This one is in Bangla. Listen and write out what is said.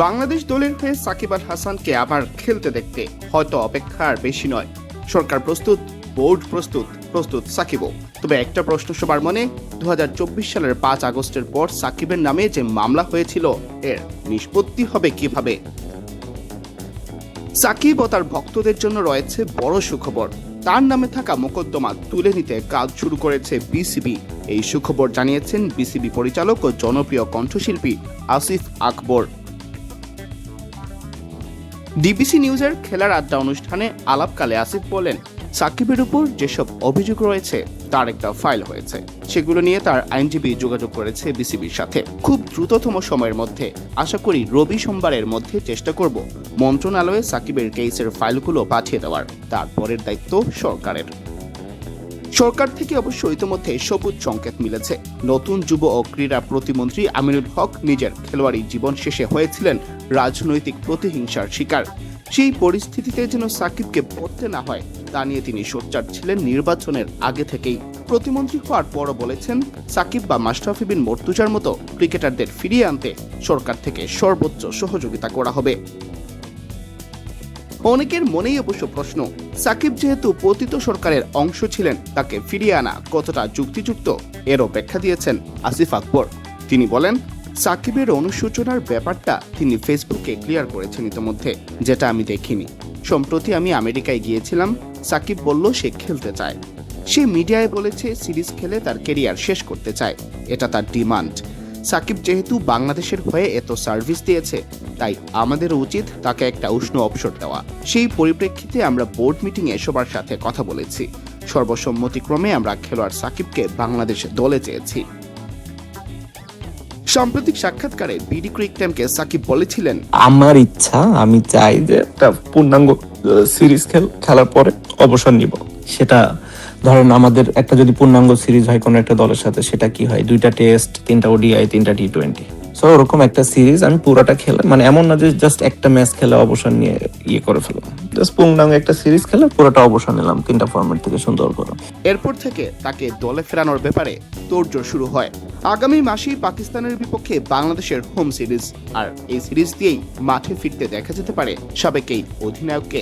বাংলাদেশ দলের হয়ে সাকিব আল হাসানকে আবার খেলতে দেখতে হয়তো অপেক্ষা আর বেশি নয়। সরকার প্রস্তুত, বোর্ড প্রস্তুত, প্রস্তুত সাকিবও। তবে একটা প্রশ্ন সবার মনে, 2024 সালের 5 আগস্টের পর সাকিবের নামে যে মামলা হয়েছিল এর নিষ্পত্তি হবে কিভাবে? সাকিব ও তার ভক্তদের জন্য রয়েছে বড় সুখবর। তার নামে থাকা মোকদ্দমা তুলে নিতে কাজ শুরু করেছে বিসিবি। এই সুখবর জানিয়েছেন বিসিবি পরিচালক ও জনপ্রিয় কণ্ঠশিল্পী আসিফ আকবর। ডিবিসি নিউজের খেলার আড্ডা অনুষ্ঠানে আলাপকালে আসিফ বলেন, সাকিবের উপর যেসব অভিযোগ রয়েছে তার একটা ফাইল হয়েছে, সেগুলো নিয়ে তার আইনজীবী যোগাযোগ করেছে বিসিবির সাথে। খুব দ্রুততম সময়ের মধ্যে, আশা করি রবি সোমবারের মধ্যে চেষ্টা করব মন্ত্রণালয়ে সাকিবের কেসের ফাইলগুলো পাঠিয়ে দেওয়ার। তারপরের দায়িত্ব সরকারের। সরকার থেকে অবশ্য ইতিমধ্যে সবুজ সংকেত মিলেছে। নতুন যুব ও ক্রীড়া প্রতিমন্ত্রী আমিনুল হক নিজের খেলোয়াড়ি জীবন শেষে হয়েছিলেন রাজনৈতিক প্রতিহিংসার শিকার। সেই পরিস্থিতিতে যেন সাকিবকে পড়তে না হয় তা নিয়ে তিনি সোচ্চার ছিলেন নির্বাচনের আগে থেকেই। প্রতিমন্ত্রী হওয়ার পরও বলেছেন, সাকিব বা মাশরাফি বিন মর্তুজার মতো ক্রিকেটারদের ফিরিয়ে আনতে সরকার থেকে সর্বোচ্চ সহযোগিতা করা হবে। অনেকের মনেই অবশ্য প্রশ্ন, সাকিব যেহেতু পতিত সরকারের অংশ ছিলেন, তাকে ফিরিয়ে আনা কতটা যুক্তিযুক্ত? এরও ব্যাখ্যা দিয়েছেন আসিফ আকবর। তিনি বলেন, সাকিবের অনুশোচনার ব্যাপারটা তিনি ফেসবুকে ক্লিয়ার করেছেন ইতিমধ্যে, যেটা আমি দেখিনি। সম্প্রতি আমি আমেরিকায় গিয়েছিলাম, সাকিব বলল সে খেলতে চায়। সে মিডিয়ায় বলেছে সিরিজ খেলে তার কেরিয়ার শেষ করতে চায়, এটা তার ডিমান্ড। সাকিব যেহেতু বাংলাদেশের হয়ে এত সার্ভিস দিয়েছে, তাই আমাদের উচিত তাকে একটা উষ্ণ অবসর দেওয়া। সেই পরিপ্রেক্ষিতে আমরা বোর্ড মিটিংয়ে সবার সাথে কথা বলেছি। সর্বসম্মতিক্রমে আমরা খেলোয়াড় সাকিবকে বাংলাদেশ দলে চেয়েছি। সাম্প্রতিক সাক্ষাৎকারে বিডি ক্রিক টাইমকে সাকিব বলেছিলেন, আমার ইচ্ছা, আমি চাই যে একটা পূর্ণাঙ্গ সিরিজ খেলার পরে অবসর নিব। সেটা ধরেন আমাদের একটা যদি পূর্ণাঙ্গ সিরিজ হয় কোনো একটা দলের সাথে, সেটা কি হয় 2টা টেস্ট, 3টা ওডিআই, 3টা টি20। সো ওরকম একটা সিরিজ আমি পুরোটা খেলে, মানে এমন না যে জাস্ট একটা ম্যাচ খেলে অবসর নিয়ে করে ফেললাম, জাস্ট পূর্ণাঙ্গ একটা সিরিজ খেলে পুরোটা অবসর নিলাম 3টা ফরম্যাট থেকে সুন্দর করে। এরপর থেকে তাকে দলে ফেরানোর ব্যাপারে তোড়জোড় শুরু হয়। আগামী মাসেই পাকিস্তানের বিপক্ষে বাংলাদেশের হোম সিরিজ, আর এই সিরিজ দিয়েই মাঠে ফিরতে দেখা যেতে পারে সাবেক এই অধিনায়ককে।